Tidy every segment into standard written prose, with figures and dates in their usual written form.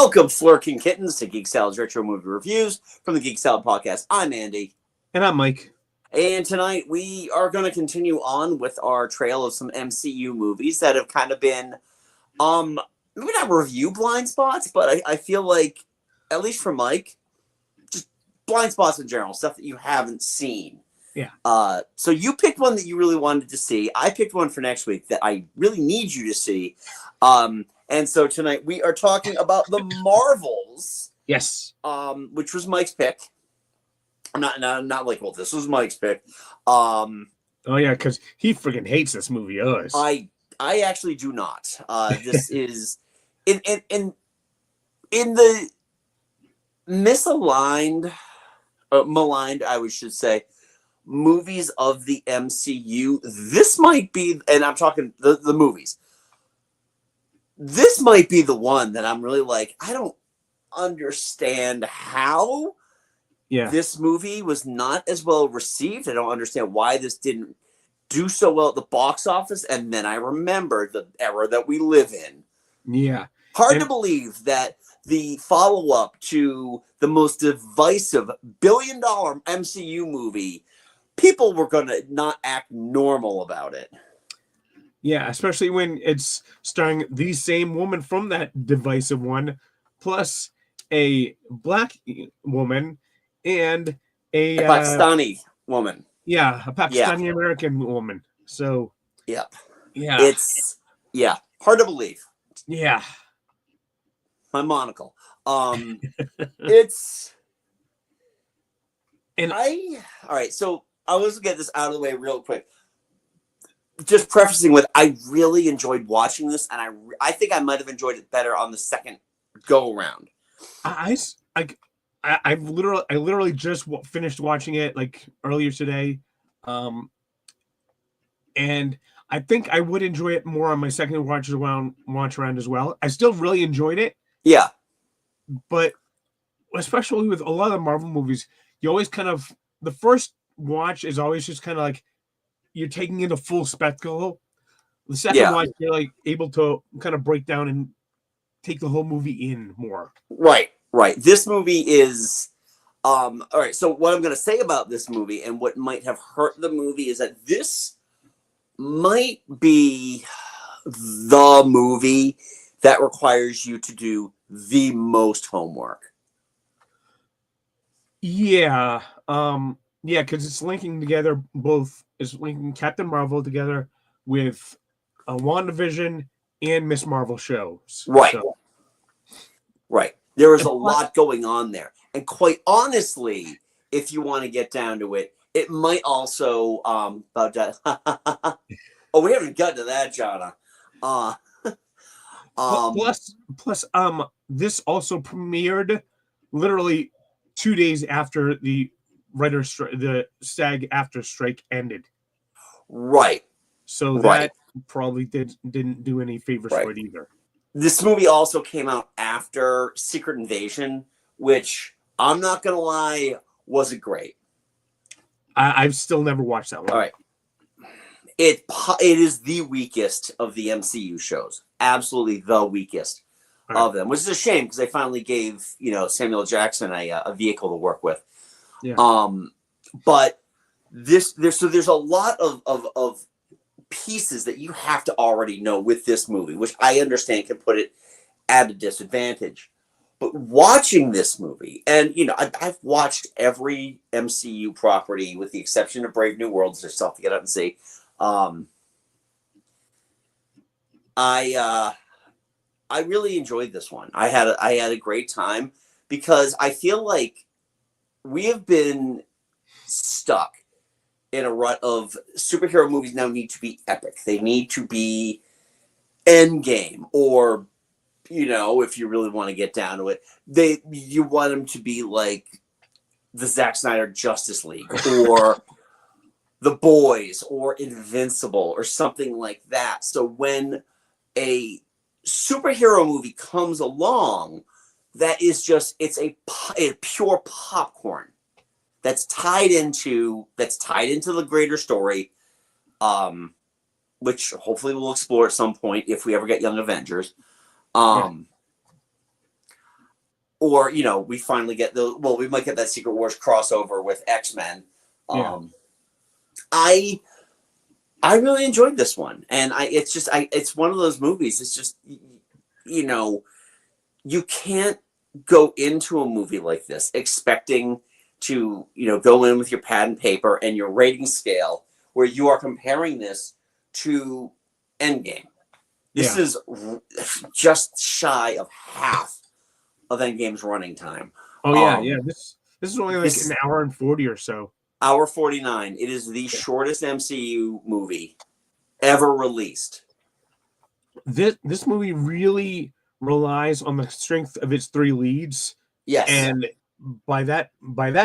Welcome, Flirking Kittens, to Geek Salad's Retro Movie Reviews from the Geek Salad Podcast. I'm Andy. And I'm Mike. And tonight we are going to continue on with our trail of some MCU movies that have kind of been, maybe not review blind spots, but I feel like, at least for Mike, just blind spots in general, stuff that you haven't seen. Yeah. So you picked one that you really wanted to see. I picked one for next week that I really need you to see. And so tonight we are talking about the Marvels. Yes. Which was Mike's pick. I'm not like, well, this was Mike's pick. Oh yeah, because he freaking hates this movie. Yours. I actually do not. This is in the misaligned, maligned, I should say, movies of the MCU. This might be, and I'm talking the movies. This might be the one that I'm really like, I don't understand how this movie was not as well received. I don't understand why this didn't do so well at the box office. And then I remember the era that we live in. Yeah. Hard to believe that the follow-up to the most divisive billion-dollar MCU movie, people were going to not act normal about it. Yeah, especially when it's starring the same woman from that divisive one, plus a black woman and a Pakistani woman. Yeah, a Pakistani American woman. So yeah, it's hard to believe. Yeah, my monocle. It's and all right. So I was gonna get this out of the way real quick. Just prefacing with, I really enjoyed watching this, and I think I might have enjoyed it better on the second go around. I literally just finished watching it like earlier today, and I think I would enjoy it more on my second watch around as well. I still really enjoyed it. Yeah, but especially with a lot of Marvel movies, you always kind of, the first watch is always just kind of like you're taking in a full spectacle. The second watch, you're like able to kind of break down and take the whole movie in more. Right. This movie is, all right. So what I'm going to say about this movie and what might have hurt the movie is that this might be the movie that requires you to do the most homework. Yeah. Yeah, because it's linking together it's linking Captain Marvel together with WandaVision and Miss Marvel shows. Right. So. Right. There is a lot going on there. And quite honestly, if you want to get down to it, it might also about that. Oh, we haven't gotten to that, Jonna. Plus, this also premiered literally 2 days after the the SAG-AFTRA strike ended. Right. So that probably didn't do any favors for it either. This movie also came out after Secret Invasion, which I'm not gonna lie, wasn't great. I've still never watched that one. All right. It is the weakest of the MCU shows. Absolutely the weakest of them, which is a shame because they finally gave Samuel Jackson a vehicle to work with. Yeah. But there's a lot of pieces that you have to already know with this movie, which I understand can put it at a disadvantage. But watching this movie, and I've watched every MCU property with the exception of Brave New Worlds. There's stuff to get out and see. I really enjoyed this one. I had a great time because I feel like we have been stuck in a rut of superhero movies now need to be epic. They need to be Endgame, or if you really want to get down to it, you want them to be like the Zack Snyder Justice League or The Boys or Invincible or something like that. So when a superhero movie comes along that is just, it's a pure popcorn that's tied into the greater story, which hopefully we'll explore at some point if we ever get Young Avengers. or we finally get we might get that Secret Wars crossover with X-Men. Yeah. I really enjoyed this one, and it's one of those movies. It's just you can't go into a movie like this expecting to go in with your pad and paper and your rating scale where you are comparing this to Endgame. This is just shy of half of Endgame's running time. Oh yeah. This is only like an hour and 40 or so. Hour 49. It is the shortest MCU movie ever released. This movie really relies on the strength of its three leads. Yes. And by that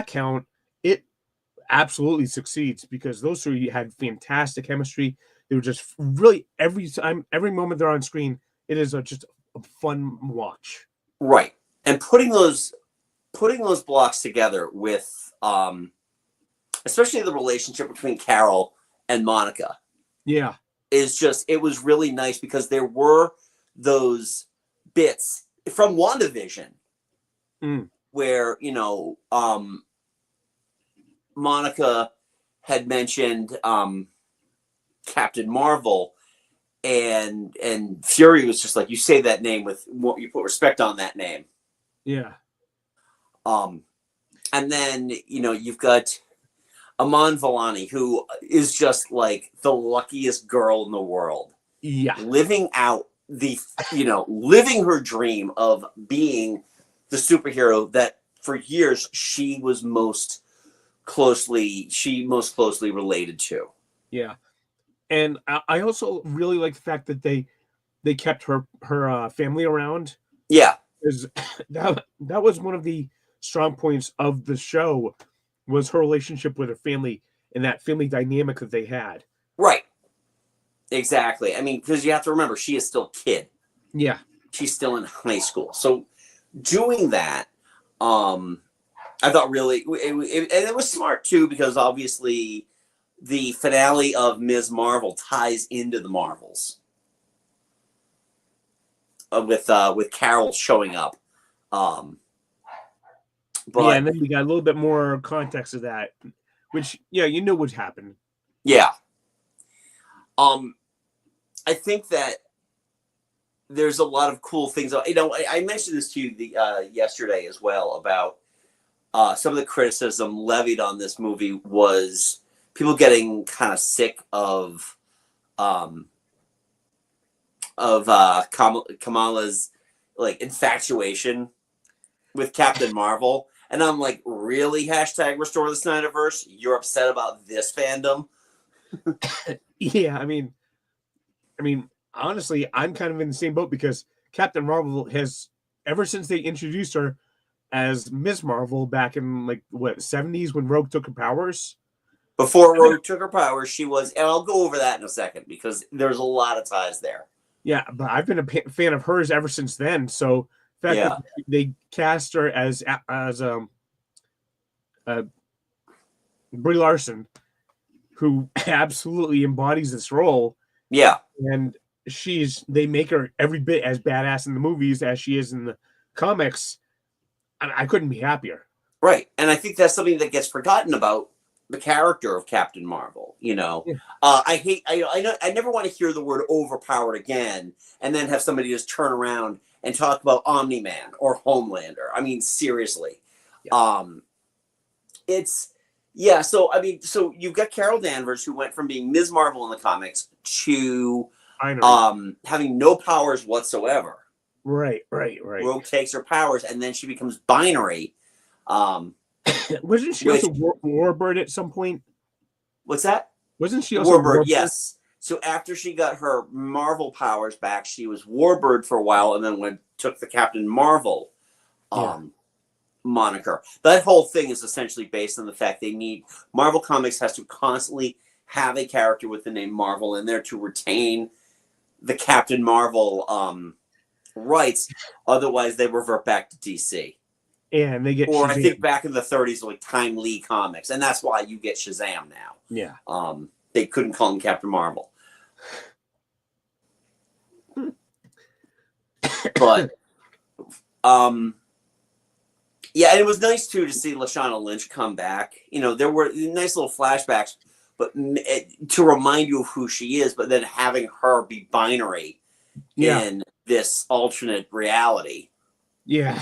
count, it absolutely succeeds because those three had fantastic chemistry. They were just really every moment they're on screen, it is just a fun watch. Right. And putting those blocks together with especially the relationship between Carol and Monica. Yeah. It was really nice because there were those bits from WandaVision where, Monica had mentioned Captain Marvel and Fury was just like, you say that name with what you put respect on that name. Yeah. And then, you've got Aman Vellani, who is just like the luckiest girl in the world. Yeah. Living out living her dream of being the superhero that for years she most closely related to. Yeah. And I also really like the fact that they kept her family around. Yeah. Because that was one of the strong points of the show was her relationship with her family and that family dynamic that they had. Right. Exactly. I mean, because you have to remember, she is still a kid. Yeah. She's still in high school. So doing that, I thought really, and it was smart too, because obviously the finale of Ms. Marvel ties into the Marvels with Carol showing up. But and then we got a little bit more context of that, which you knew would happen. Yeah. I think that there's a lot of cool things. I mentioned this to you yesterday as well about some of the criticism levied on this movie was people getting kind of sick of Kamala's like infatuation with Captain Marvel. And I'm like, really? Hashtag restore the Snyderverse? You're upset about this fandom? Yeah, I mean, honestly, I'm kind of in the same boat because Captain Marvel has, ever since they introduced her as Ms. Marvel back in like what 70s when Rogue took her powers. Before Rogue took her powers, she was, and I'll go over that in a second because there's a lot of ties there. Yeah, but I've been a fan of hers ever since then. So the fact that they cast her as Brie Larson, who absolutely embodies this role. Yeah. And they make her every bit as badass in the movies as she is in the comics. And I couldn't be happier. Right. And I think that's something that gets forgotten about the character of Captain Marvel. I never want to hear the word overpowered again and then have somebody just turn around and talk about Omni-Man or Homelander. I mean, seriously. Yeah. So you've got Carol Danvers, who went from being Ms. Marvel in the comics to having no powers whatsoever. Right. Rogue takes her powers, and then she becomes binary. Wasn't she also Warbird at some point? What's that? Wasn't she also Warbird? Yes. So after she got her Marvel powers back, she was Warbird for a while, and then took the Captain Marvel moniker. That whole thing is essentially based on the fact Marvel Comics has to constantly have a character with the name Marvel in there to retain the Captain Marvel rights. Otherwise, they revert back to DC. And they get Or Shazam. I think back in the 30s, like Time Lee Comics, and that's why you get Shazam now. Yeah. They couldn't call him Captain Marvel. But Yeah, and it was nice too to see Lashana Lynch come back. You know, there were nice little flashbacks, but to remind you of who she is, but then having her be binary Yeah. in this alternate reality. Yeah.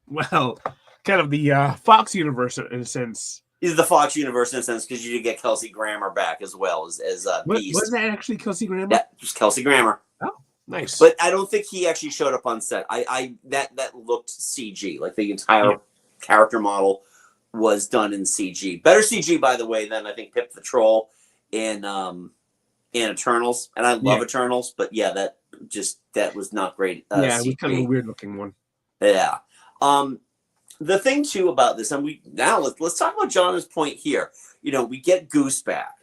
Well, kind of the Fox universe in a sense. Is the Fox universe in a sense, because you did get Kelsey Grammer back as well as Beast. Was that actually Kelsey Grammer? Yeah, just Kelsey Grammer. Oh, nice. But I don't think he actually showed up on set. That looked CG. Like the entire character model was done in CG. Better CG, by the way, than I think Pip the Troll in Eternals. And I love Eternals, but yeah, that was not great. Yeah, it was kind of a weird looking one. Yeah. The thing too about this, and let's talk about Jonna's point here. You know, we get Goose back.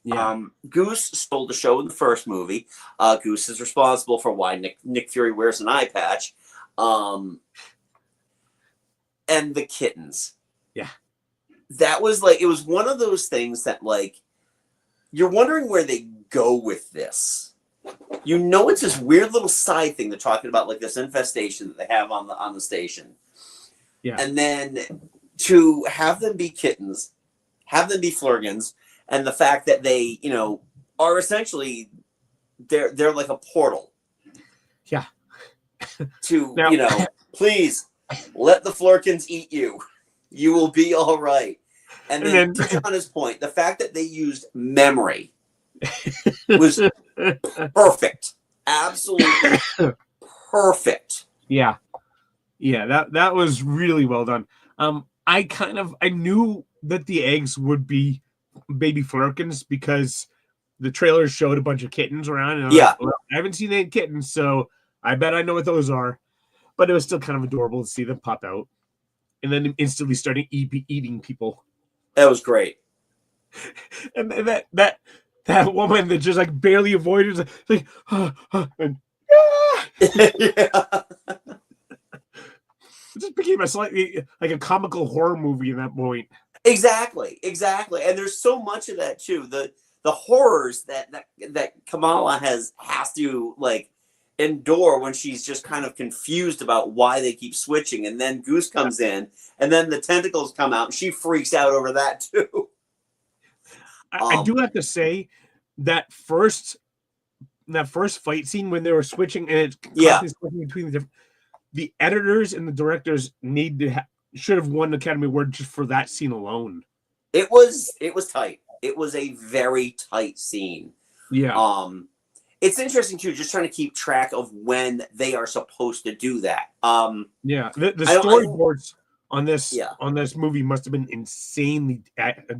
Yeah. Goose stole the show in the first movie. Goose is responsible for why Nick Fury wears an eye patch. And the kittens. Yeah. That was like, it was one of those things that like, you're wondering where they go with this. You know, it's this weird little side thing they're talking about, like this infestation that they have on the station. Yeah. And then to have them be kittens, have them be flurgans, and the fact that they, you know, are essentially they're like a portal. Yeah. To now, you know, please let the flurkins eat you. You will be all right. And then to Jonna's point, the fact that they used memory was perfect. Absolutely perfect. Yeah. Yeah, that was really well done. I knew that the eggs would be baby flurkins because the trailer showed a bunch of kittens around. And I haven't seen any kittens, so I bet I know what those are. But it was still kind of adorable to see them pop out and then instantly starting eating people. That was great. And that woman that just like barely avoided, like, and, yeah. It just became a slightly like a comical horror movie at that point. Exactly. And there's so much of that too. The horrors that Kamala has to like endure when she's just kind of confused about why they keep switching, and then Goose comes in, and then the tentacles come out, and she freaks out over that too. I do have to say that first fight scene when they were switching and it's switching between the editors and the directors should have won the Academy Award just for that scene alone. It was tight. It was a very tight scene. Yeah. It's interesting too, just trying to keep track of when they are supposed to do that. Yeah. The storyboards on this movie must have been insanely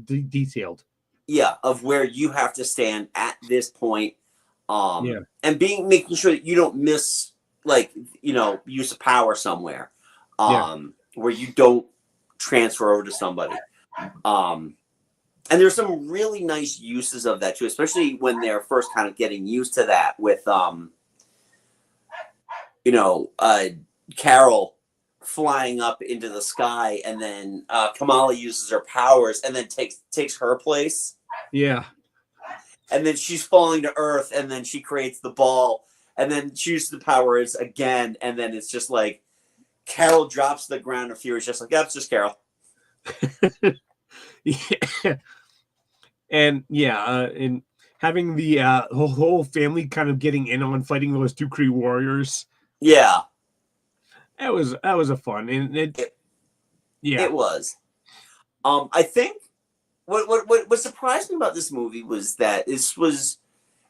detailed. Yeah, of where you have to stand at this point. And making sure that you don't miss, like, you know, use of power somewhere, where you don't transfer over to somebody. And there's some really nice uses of that too, especially when they're first kind of getting used to that with, Carol flying up into the sky, and then Kamala uses her powers and then takes her place. Yeah. And then she's falling to Earth, and then she creates the ball, and then she uses the powers again, and then it's just like Carol drops to the ground, and Fury's just like, yeah, it's just Carol. Yeah. And and having the whole family kind of getting in on fighting those two Kree warriors. Yeah. That was a fun, and it was. I think what surprised me about this movie was that this was,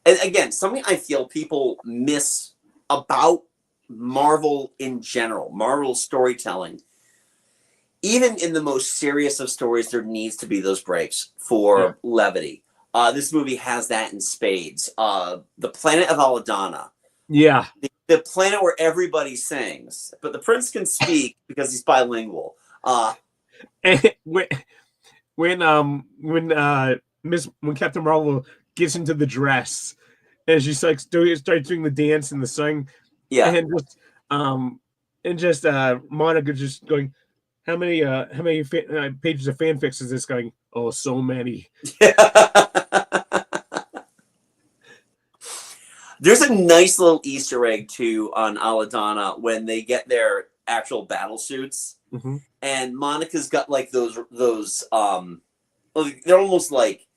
and again, something I feel people miss about Marvel in general, Marvel storytelling. Even in the most serious of stories, there needs to be those breaks for levity. This movie has that in spades. The planet of Aladana. Yeah. The planet where everybody sings, but the prince can speak because he's bilingual. And when Captain Marvel gets into the dress and she's like starts doing the dance and the song, and just Monica just going, how many pages of fanfics is this going? Oh, so many. There's a nice little Easter egg too on Aladana when they get their actual battle suits. Mm-hmm. and Monica's got like those they're almost like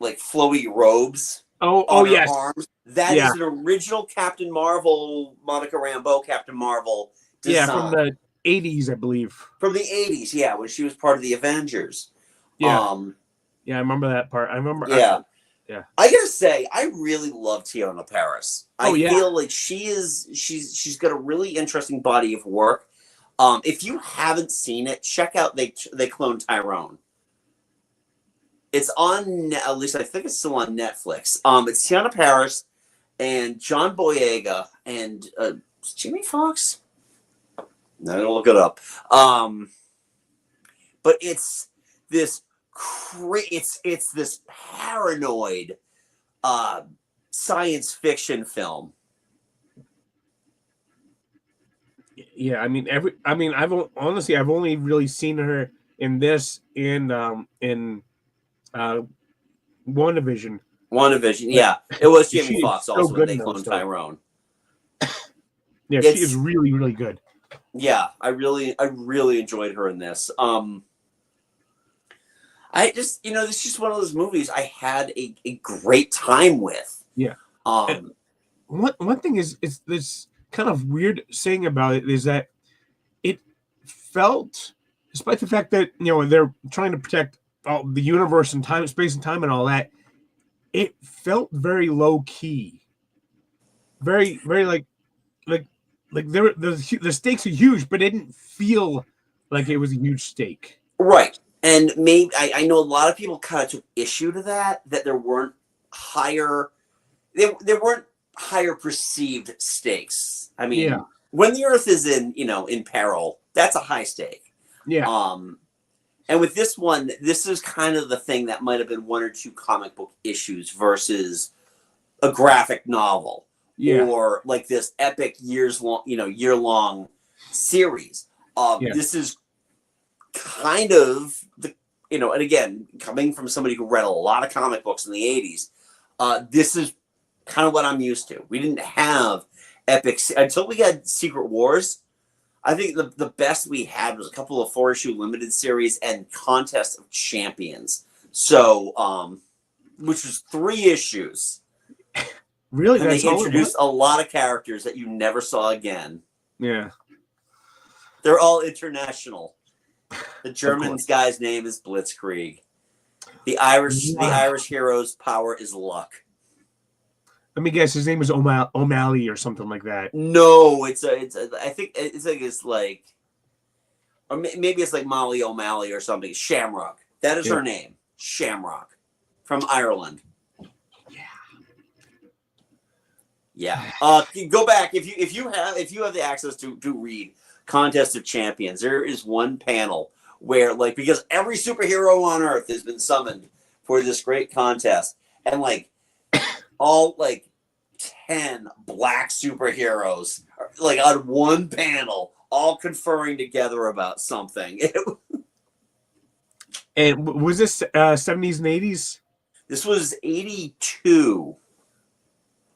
flowy robes Oh, on her yes. arms. That Yeah. is an original Captain Marvel, Monica Rambeau Captain Marvel design. Yeah, from the 80s, I believe. From the 80s, yeah, when she was part of the Avengers. Yeah. Yeah, I remember that part. I remember. Yeah. Yeah. I gotta say, I really love Tiana Paris. Oh, I yeah. feel like she's got a really interesting body of work. If you haven't seen it, check out They Clone Tyrone. It's on, at least I think it's still on Netflix. It's Tiana Paris and John Boyega and Jimmy Fox. No, I'm gonna look it up. But it's this it's this paranoid science fiction film. Yeah, I mean I've only really seen her in this in WandaVision. WandaVision, yeah. It was Jamie She is Foxx so also when good They in those, Clone though. Tyrone. Yeah, she is really, really good. Yeah, I really enjoyed her in this. I just, this is just one of those movies I had a great time with. Yeah. Um, one thing is this kind of weird saying about it is that it felt, despite the fact that they're trying to protect all the universe and time, space and time and all that, it felt very low key, very, very like the stakes are huge, but it didn't feel like it was a huge stake. right. And maybe I know a lot of people kind of took issue to that there weren't higher there weren't higher perceived stakes. I mean, Yeah. when the Earth is in peril, that's a high stake. Yeah. And with this one, this is kind of the thing that might have been one or two comic book issues versus a graphic novel. Yeah. Or like this epic year-long series. Yeah. This is kind of and again, coming from somebody who read a lot of comic books in the 80s, this is kind of what I'm used to. We didn't have epics until we had Secret Wars. I think the best we had was a couple of 4-issue limited series and Contest of Champions. So, which was 3 issues. Really? And That's they introduced a lot of characters that you never saw again. Yeah. They're all international. The German guy's name is Blitzkrieg. The Irish hero's power is luck. Let me guess. His name is O'Malley or something like that. No, I think it's like, or maybe it's like Molly O'Malley or something. Shamrock. That is her name. Shamrock, from Ireland. Yeah. Go back if you have the access to read Contest of Champions. There is one panel where, like, because every superhero on Earth has been summoned for this great contest, and like all like 10 black superheroes are, like, on one panel, all conferring together about something. And was this 70s and 80s? This was 82.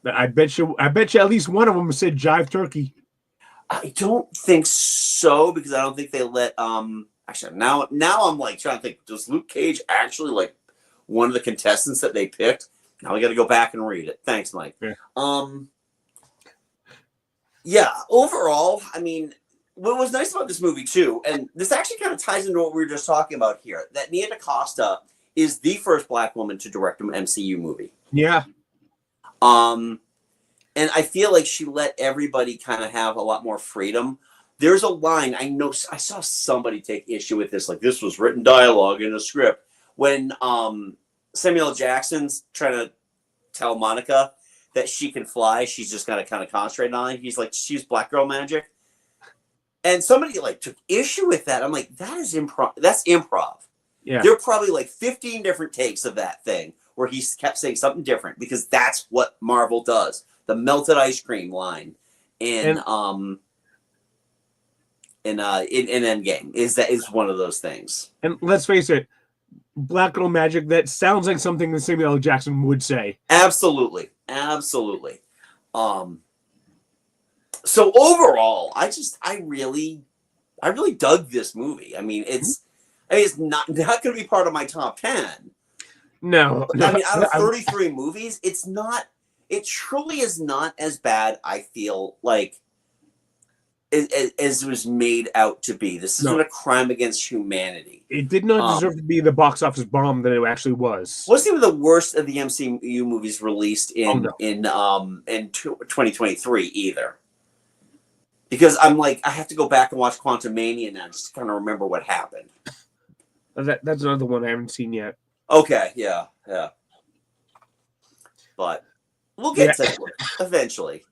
I bet you at least one of them said Jive Turkey. I don't think so, because I don't think they let actually now I'm like trying to think, does Luke Cage actually like one of the contestants that they picked? Now we got to go back and read it. Thanks, Mike. Yeah, overall, I mean, what was nice about this movie too, and this actually kind of ties into what we were just talking about here, that Nia DaCosta is the first black woman to direct an MCU movie. Yeah. And I feel like she let everybody kind of have a lot more freedom. There's a line, I know, I saw somebody take issue with this, like this was written dialogue in a script, when Samuel L. Jackson's trying to tell Monica that she can fly, she's just got to kind of concentrate on it. He's like, she's black girl magic. And somebody like took issue with that. I'm like, that is improv. That's improv. Yeah. There are probably like 15 different takes of that thing where he kept saying something different, because that's what Marvel does. The melted ice cream line in Endgame is one of those things. And let's face it, black girl magic, that sounds like something that Samuel L. Jackson would say. Absolutely. So overall, I I really dug this movie. I mean, it's not going to be part of my top 10. No. I mean, out of 33 movies, it's not. It truly is not as bad. I feel like as it was made out to be. This isn't a crime against humanity. It did not deserve to be the box office bomb that it actually was. Wasn't even the worst of the MCU movies released in 2023 either. Because I'm like, I have to go back and watch Quantumania now just to kind of remember what happened. That's another one I haven't seen yet. Okay, yeah. But we'll get to it eventually.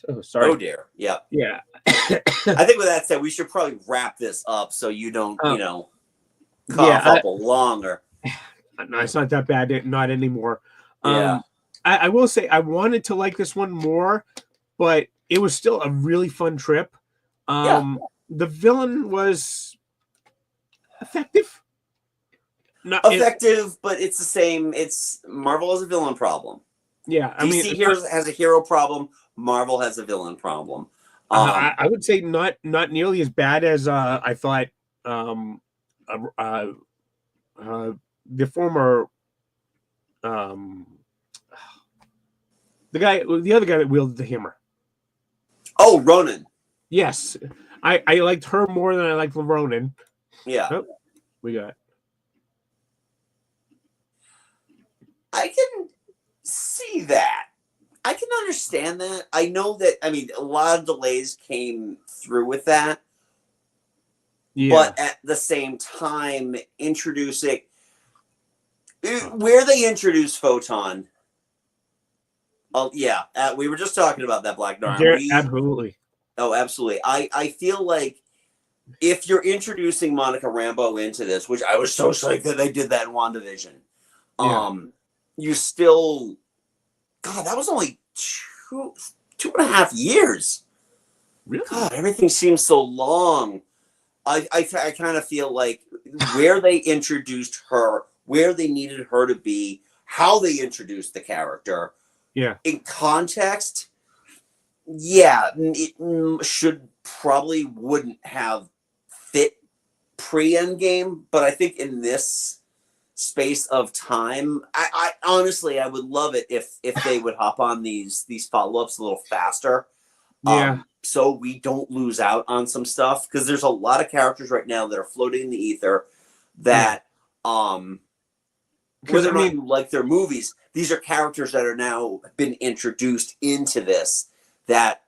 Oh, sorry. Oh dear. Yeah. Yeah. I think with that said, we should probably wrap this up so you don't, cough up longer. No, it's not that bad. Not anymore. Yeah. I will say I wanted to like this one more, but it was still a really fun trip. The villain was effective. Not effective, but it's the same. It's Marvel has a villain problem. Yeah, DC has a hero problem. Marvel has a villain problem. I would say not nearly as bad as I thought. The former, the other guy that wielded the hammer. Oh, Ronan. Yes, I liked her more than I liked Ronan. Yeah, we got. I can see that. I can understand that. I know that. I mean, a lot of delays came through with that. Yeah. But at the same time, introducing where they introduced Photon. Oh yeah, we were just talking about that, Black Darn. Absolutely. Oh, absolutely. I feel like if you're introducing Monica Rambeau into this, which I was so psyched that they did that in WandaVision, you still, God, that was only 2.5 years. Really? God, everything seems so long. I kind of feel like where they introduced her, where they needed her to be, how they introduced the character. Yeah. In context, it probably wouldn't have fit pre-Endgame, but I think in this space of time, I honestly, I would love it if they would hop on these follow-ups a little faster. Yeah. So we don't lose out on some stuff, because there's a lot of characters right now that are floating in the ether that whether or not you like their movies, these are characters that are now been introduced into this that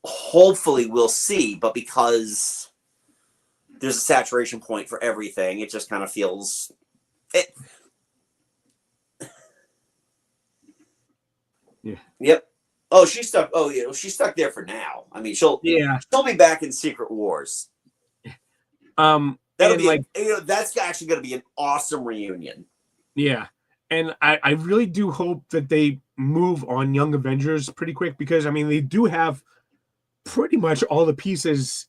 hopefully we'll see, but because there's a saturation point for everything, it just kind of feels it. Yeah. Yep. Oh, she's stuck. Oh, yeah, she's stuck there for now. I mean, she'll be back in Secret Wars. That'll be that's actually going to be an awesome reunion. Yeah, and I really do hope that they move on Young Avengers pretty quick, because I mean they do have pretty much all the pieces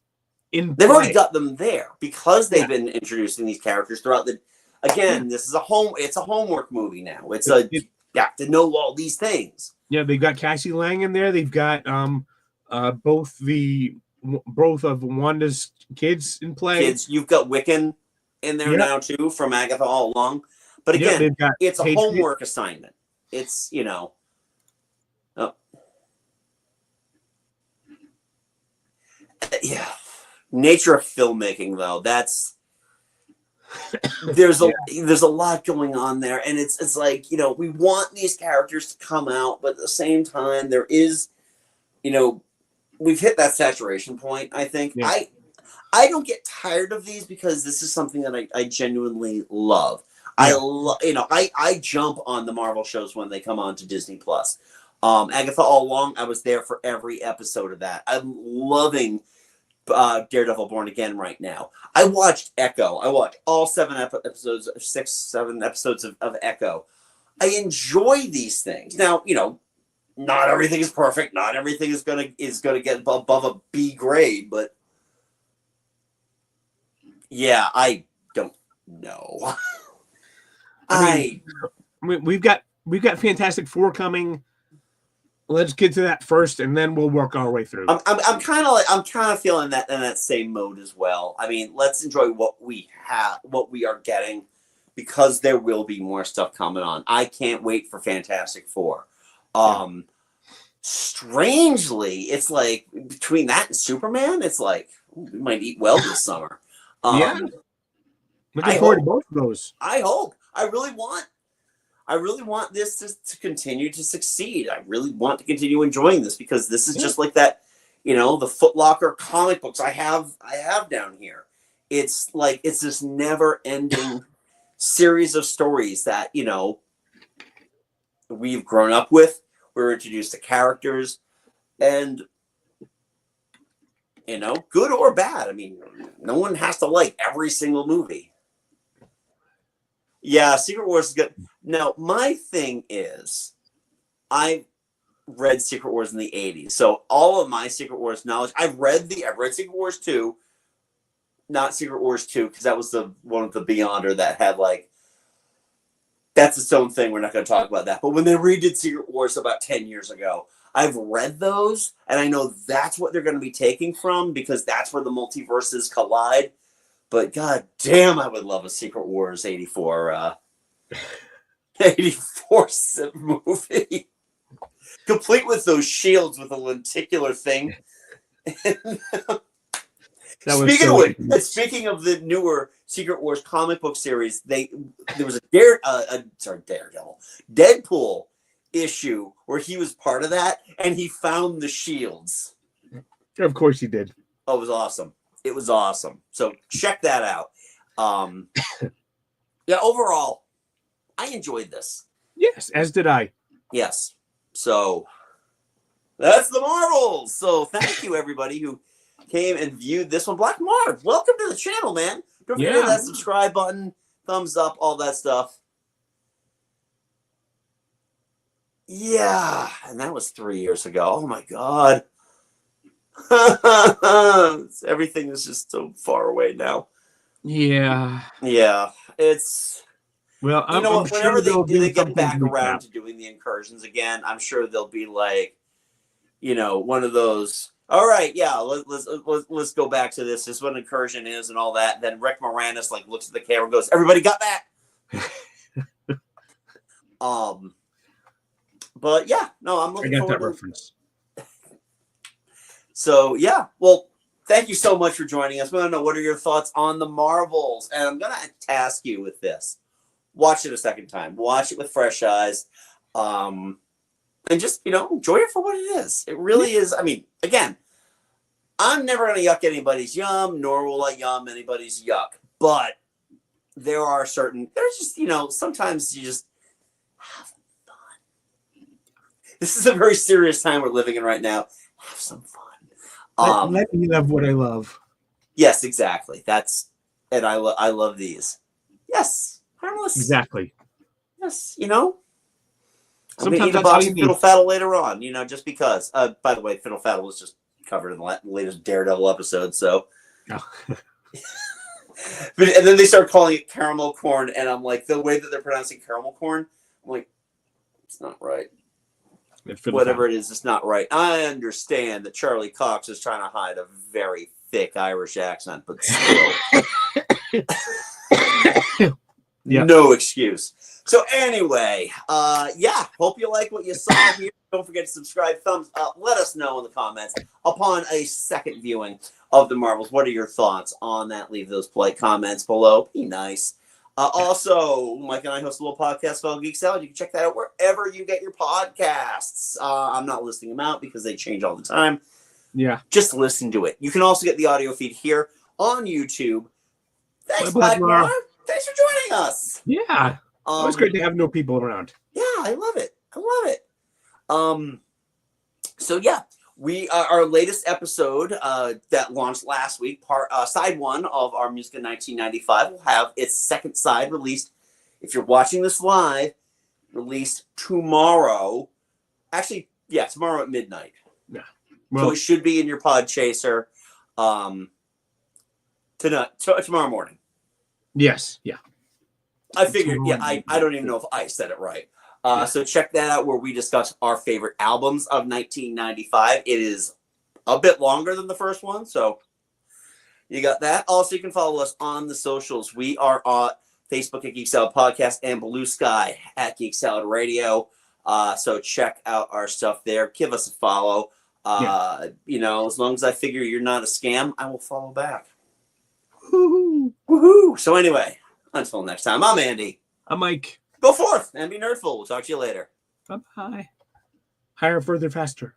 in. They've already got them there because they've been introducing these characters throughout the. Again, this is it's a homework movie now. You have to know all these things. Yeah, they've got Cassie Lang in there. They've got both of Wanda's kids in play. You've got Wiccan in there now too, from Agatha All Along. But again, it's a homework assignment. It's nature of filmmaking, though. There's a lot going on there, and it's like, we want these characters to come out, but at the same time, there is, we've hit that saturation point. I think I don't get tired of these, because this is something that I genuinely love. I jump on the Marvel shows when they come on to Disney Plus. Agatha All Along, I was there for every episode of that. I'm loving Daredevil Born Again right now. I watched Echo. I watched all 7 episodes of Echo. I enjoy these things. Now, not everything is perfect. Not everything is gonna get above a B grade, but yeah, I don't know. I mean, we've got Fantastic Four coming. let's get to that first, and then we'll work our way through. I'm kind of feeling that in that same mode as well. I mean, let's enjoy what we have, what we are getting, because there will be more stuff coming on. I can't wait for Fantastic Four. Strangely, it's like between that and Superman, it's like we might eat well this summer. Looking forward to both of those. I hope. I really want this to continue to succeed. I really want to continue enjoying this, because this is just like that, the Foot Locker comic books I have down here. It's like it's this never-ending series of stories that we've grown up with. We're introduced to characters, and good or bad. I mean, no one has to like every single movie. Yeah, Secret Wars is good. Now, my thing is, I read Secret Wars in the 80s. So all of my Secret Wars knowledge, I've read Secret Wars 2, not Secret Wars 2, because that was the one with the Beyonder that had that's its own thing. We're not going to talk about that. But when they redid Secret Wars about 10 years ago, I've read those, and I know that's what they're going to be taking from, because that's where the multiverses collide. But god damn, I would love a Secret Wars 84 movie. Complete with those shields with a lenticular thing. Speaking of the newer Secret Wars comic book series, there was a Deadpool issue where he was part of that, and he found the shields. Of course he did. Oh, it was awesome. It was awesome. So check that out. Overall, I enjoyed this. Yes, as did I. Yes. So that's the Marvels. So thank you, everybody who came and viewed this one. Black Marv, welcome to the channel, man. Don't forget that subscribe button, thumbs up, all that stuff. Yeah, and that was 3 years ago. Oh my god. Everything is just so far away now. Yeah, it's well, whenever they get back around to doing the incursions again, I'm sure they'll be like, one of those. All right, let's go back to this. This is what an incursion is and all that. Then Rick Moranis looks at the camera and goes, "Everybody got that?" But yeah, no, I'm looking forward to that reference. So, well, thank you so much for joining us. We want to know, what are your thoughts on the Marvels? And I'm going to task you with this. Watch it a second time. Watch it with fresh eyes. And just, enjoy it for what it is. It really is. I mean, again, I'm never going to yuck anybody's yum, nor will I yum anybody's yuck. But there's just, sometimes you just have fun. This is a very serious time we're living in right now. Have some fun. Let me love what I love. Yes, exactly. And I love these. Yes, harmless. Exactly. Yes, Sometimes eat a box of Fiddle Faddle later on, just because. By the way, Fiddle Faddle was just covered in the latest Daredevil episode, so. Oh. And then they start calling it caramel corn, and I'm like, the way that they're pronouncing caramel corn, I'm like, it's not right. Whatever it is, it's not right. I understand that Charlie Cox is trying to hide a very thick Irish accent, but still. No excuse. So anyway, hope you like what you saw here. Don't forget to subscribe, thumbs up. Let us know in the comments upon a second viewing of the Marvels. What are your thoughts on that? Leave those polite comments below. Be nice. Also, Mike and I host a little podcast called Geek Salad. You can check that out wherever you get your podcasts. I'm not listing them out because they change all the time. Yeah. Just listen to it. You can also get the audio feed here on YouTube. Thanks, Black Marv. Thanks for joining us. Yeah. It was great to have no people around. Yeah, I love it. So our latest episode that launched last week, side one of our Music in 1995, will have its second side released. If you're watching this live, released tomorrow. Actually, tomorrow at midnight. Yeah. Well, so it should be in your pod chaser tomorrow morning. Yes. Yeah. I figured. I don't even know if I said it right. So check that out where we discuss our favorite albums of 1995. It is a bit longer than the first one, so you got that. Also, you can follow us on the socials. We are on Facebook at Geek Salad Podcast and Blue Sky at Geek Salad Radio. So check out our stuff there. Give us a follow. As long as I figure you're not a scam, I will follow back. Woo-hoo. Woohoo! So anyway, until next time, I'm Andy. I'm Mike. Go forth and be nerdful. We'll talk to you later. Bye-bye. Higher, further, faster.